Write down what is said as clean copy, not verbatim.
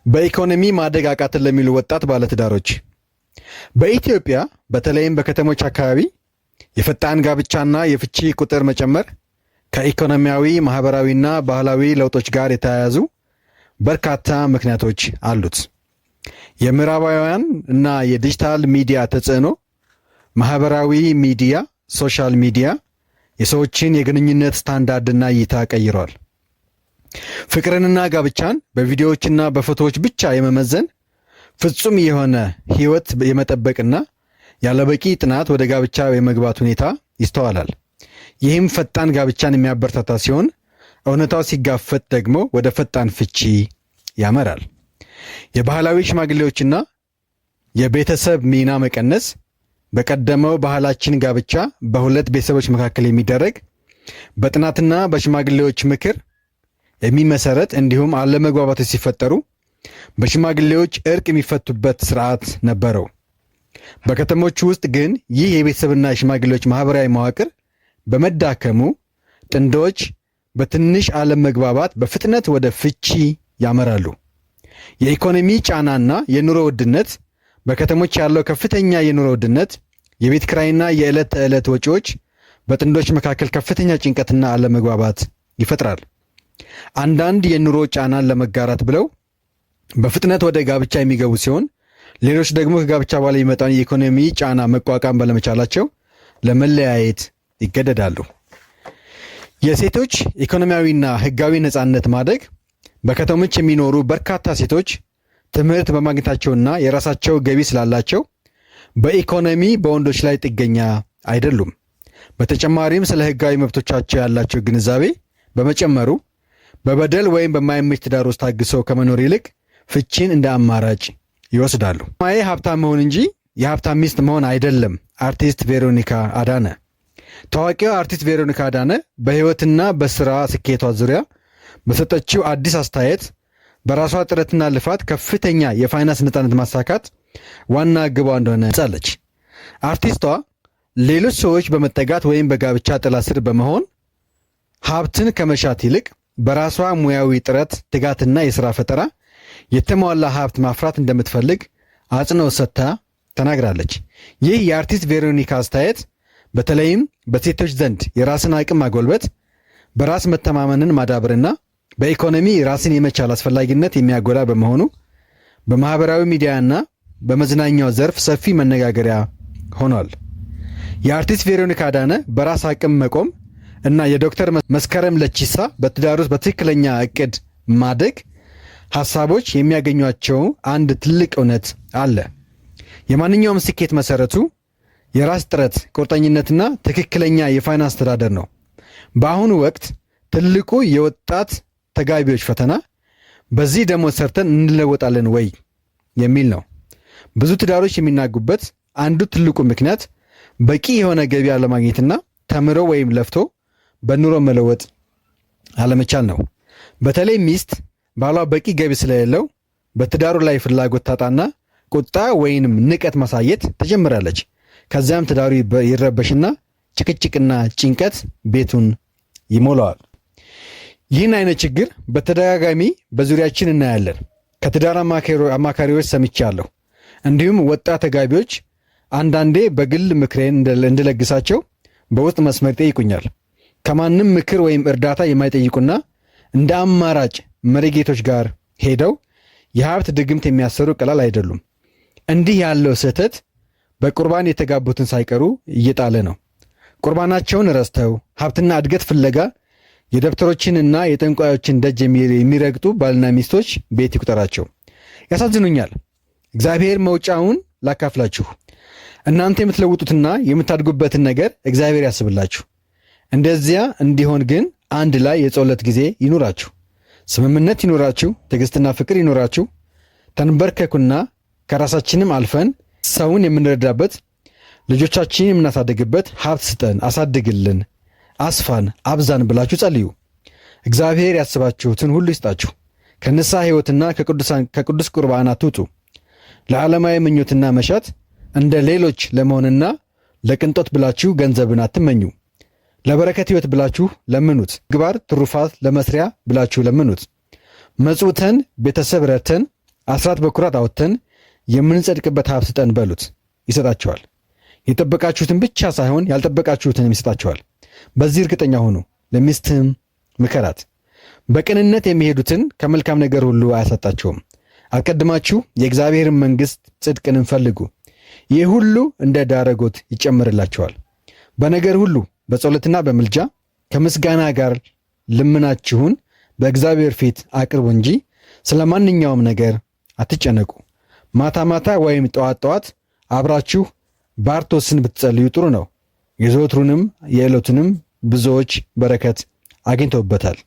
በኢኮኖሚ ማደግ አቃተን ለሚሉ ወጣት ባለትዳሮች በኢትዮጵያ በተለይም በከተሞች አካባቢ የፈጣን ጋብቻና የፍቺ ቁጥር መጨመር ከኢኮኖሚያዊ፣ ማህበራዊና ባህላዊ ለውጦች ጋር የተያያዙ በርካታ ምክንያቶች አሉት። የምዕራባውያን እና የዲጂታል ሚዲያ ተጽዕኖ፣ ማህበራዊ ሚዲያ፣ ሶሻል ሚዲያ የሰዎችን የግንኙነት ስታንዳርድና እይታ ቀይሯል። ፍቅርንና ጋብቻን በቪዲዮዎችና በፎቶዎች ብቻ የመመዘን ፍጹም የሆነ ህይወት የመጠበቅና ያለበቂ ጥናት ወደ ጋብቻ የመግባት ሁኔታ ይስተዋላል። ይህም ፈጣን ጋብቻን የሚያበረታታ ሲሆን እውነታው ሲጋፈጥ ደግሞ ወደ ፈጣን ፍቺ ያመራል። የባህላዊ ሽማግሌዎችና የቤተሰብ ሚና መቀነስ፣ በቀደመው ባህላችን ጋብቻ በሁለት ቤተሰቦች መካከል የሚደረግ በጥናትና በሽማግሌዎች ምክር የሚመሰረት እንዲሁም አለመግባባቶች ሲፈጠሩ በሽማግሌዎች እርቅ የሚፈቱበት ስርዓት ነበረው። በከተሞች ውስጥ ግን ይህ የቤተሰብና የሽማግሌዎች ማህበራዊ መዋቅር በመዳከሙ ጥንዶች በትንሽ አለመግባባት በፍጥነት ወደ ፍቺ ያመራሉ። የኢኮኖሚ ጫናና የኑሮ ውድነት፣ በከተሞች ያለው ከፍተኛ የኑሮ ውድነት፣ የቤት ኪራይና የዕለት ተዕለት ወጪዎች በጥንዶች መካከል ከፍተኛ ጭንቀትና አለመግባባት ይፈጥራል። አንዳንድ የኑሮ ጫናን ለመጋራት ብለው በፍጥነት ወደ ጋብቻ የሚገቡ ሲሆን፣ ሌሎች ደግሞ ከጋብቻ በኋላ የሚመጣውን የኢኮኖሚ ጫና መቋቋም ባለመቻላቸው ለመለያየት ይገደዳሉ። የሴቶች ኢኮኖሚያዊና ሕጋዊ ነፃነት ማደግ፣ በከተሞች የሚኖሩ በርካታ ሴቶች ትምህርት በማግኘታቸውና የራሳቸው ገቢ ስላላቸው በኢኮኖሚ በወንዶች ላይ ጥገኛ አይደሉም። በተጨማሪም ስለ ሕጋዊ መብቶቻቸው ያላቸው ግንዛቤ በመጨመሩ በበደል ወይም በማይመች ትዳር ውስጥ ታግሰው ከመኖር ይልቅ ፍቺን እንደ አማራጭ ይወስዳሉ። ማዬ ሀብታም መሆን እንጂ የሀብታም ሚስት መሆን አይደለም። አርቲስት ቬሮኒካ አዳነ። ታዋቂዋ አርቲስት ቬሮኒካ አዳነ በህይወትና በስራ ስኬቷ ዙሪያ በሰጠችው አዲስ አስተያየት በራሷ ጥረትና ልፋት ከፍተኛ የፋይናንስ ነፃነት ማሳካት ዋና ግቧ እንደሆነ ገልጻለች። አርቲስቷ ሌሎች ሰዎች በመጠጋት ወይም በጋብቻ ጥላ ስር በመሆን ሀብትን ከመሻት ይልቅ በራሷ ሙያዊ ጥረት፣ ትጋትና የሥራ ፈጠራ የተሟላ ሀብት ማፍራት እንደምትፈልግ አጽንኦት ሰጥታ ተናግራለች። ይህ የአርቲስት ቬሮኒካ አስተያየት በተለይም በሴቶች ዘንድ የራስን አቅም ማጎልበት፣ በራስ መተማመንን ማዳበርና በኢኮኖሚ ራስን የመቻል አስፈላጊነት የሚያጎላ በመሆኑ በማኅበራዊ ሚዲያና በመዝናኛው ዘርፍ ሰፊ መነጋገሪያ ሆኗል። የአርቲስት ቬሮኒካ አዳነ በራስ አቅም መቆም እና የዶክተር መስከረም ለቺሳ በትዳር ውስጥ በትክክለኛ እቅድ ማደግ ሐሳቦች የሚያገኟቸው አንድ ትልቅ እውነት አለ። የማንኛውም ስኬት መሰረቱ የራስ ጥረት፣ ቁርጠኝነትና ትክክለኛ የፋይናንስ አስተዳደር ነው። በአሁኑ ወቅት ትልቁ የወጣት ተጋቢዎች ፈተና በዚህ ደሞዝ ሰርተን እንለወጣለን ወይ የሚል ነው። ብዙ ትዳሮች የሚናጉበት አንዱ ትልቁ ምክንያት በቂ የሆነ ገቢ አለማግኘትና ተምሮ ወይም ለፍቶ በኑሮ መለወጥ አለመቻል ነው። በተለይ ሚስት ባሏ በቂ ገቢ ስለሌለው በትዳሩ ላይ ፍላጎት ታጣና ቁጣ ወይንም ንቀት ማሳየት ትጀምራለች። ከዚያም ትዳሩ ይረበሽና ጭቅጭቅና ጭንቀት ቤቱን ይሞላዋል። ይህን አይነት ችግር በተደጋጋሚ በዙሪያችን እናያለን። ከትዳር አማካሪዎች ሰምቻለሁ። እንዲሁም ወጣት ተጋቢዎች አንዳንዴ በግል ምክሬን እንድለግሳቸው በውስጥ መስመር ይጠይቁኛል። ከማንም ምክር ወይም እርዳታ የማይጠይቁና እንደ አማራጭ መሪጌቶች ጋር ሄደው የሀብት ድግምት የሚያሰሩ ቀላል አይደሉም። እንዲህ ያለው ስህተት በቁርባን የተጋቡትን ሳይቀሩ እየጣለ ነው። ቁርባናቸውን ረስተው ሀብትና እድገት ፍለጋ የደብተሮችንና የጠንቋዮችን ደጅ የሚረግጡ ባልና ሚስቶች ቤት ይቁጠራቸው። ያሳዝኑኛል። እግዚአብሔር መውጫውን ላካፍላችሁ። እናንተ የምትለውጡትና የምታድጉበትን ነገር እግዚአብሔር ያስብላችሁ። እንደዚያ እንዲሆን ግን አንድ ላይ የጸሎት ጊዜ ይኑራችሁ፣ ስምምነት ይኑራችሁ፣ ትዕግስትና ፍቅር ይኑራችሁ። ተንበርከኩና ከራሳችንም አልፈን ሰውን የምንረዳበት፣ ልጆቻችን የምናሳድግበት ሀብት ስጠን፣ አሳድግልን፣ አስፋን፣ አብዛን ብላችሁ ጸልዩ። እግዚአብሔር ያስባችሁትን ሁሉ ይስጣችሁ። ከንስሐ ሕይወትና ከቅዱስ ቁርባን አትውጡ። ለዓለማዊ ምኞትና መሻት እንደ ሌሎች ለመሆንና ለቅንጦት ብላችሁ ገንዘብን አትመኙ። ለበረከት ሕይወት ብላችሁ ለምኑት። ግባር ትሩፋት ለመስሪያ ብላችሁ ለምኑት። መጽውተን ቤተሰብ ረድተን አስራት በኩራት አውጥተን የምንጸድቅበት ሀብት ስጠን በሉት፣ ይሰጣችኋል። የጠበቃችሁትን ብቻ ሳይሆን ያልጠበቃችሁትንም ይሰጣችኋል። በዚህ እርግጠኛ ሁኑ። ለሚስትህም ምከራት። በቅንነት የሚሄዱትን ከመልካም ነገር ሁሉ አያሳጣቸውም። አስቀድማችሁ የእግዚአብሔርን መንግሥት ጽድቅንም ፈልጉ፣ ይህ ሁሉ እንደ ዳረጎት ይጨምርላችኋል። በነገር ሁሉ በጸሎትና በምልጃ ከምስጋና ጋር ልመናችሁን በእግዚአብሔር ፊት አቅርቡ እንጂ ስለ ማንኛውም ነገር አትጨነቁ። ማታ ማታ ወይም ጠዋት ጠዋት አብራችሁ ባርቶስን ብትጸልዩ ጥሩ ነው። የዘወትሩንም የዕለቱንም ብዙዎች በረከት አግኝተውበታል።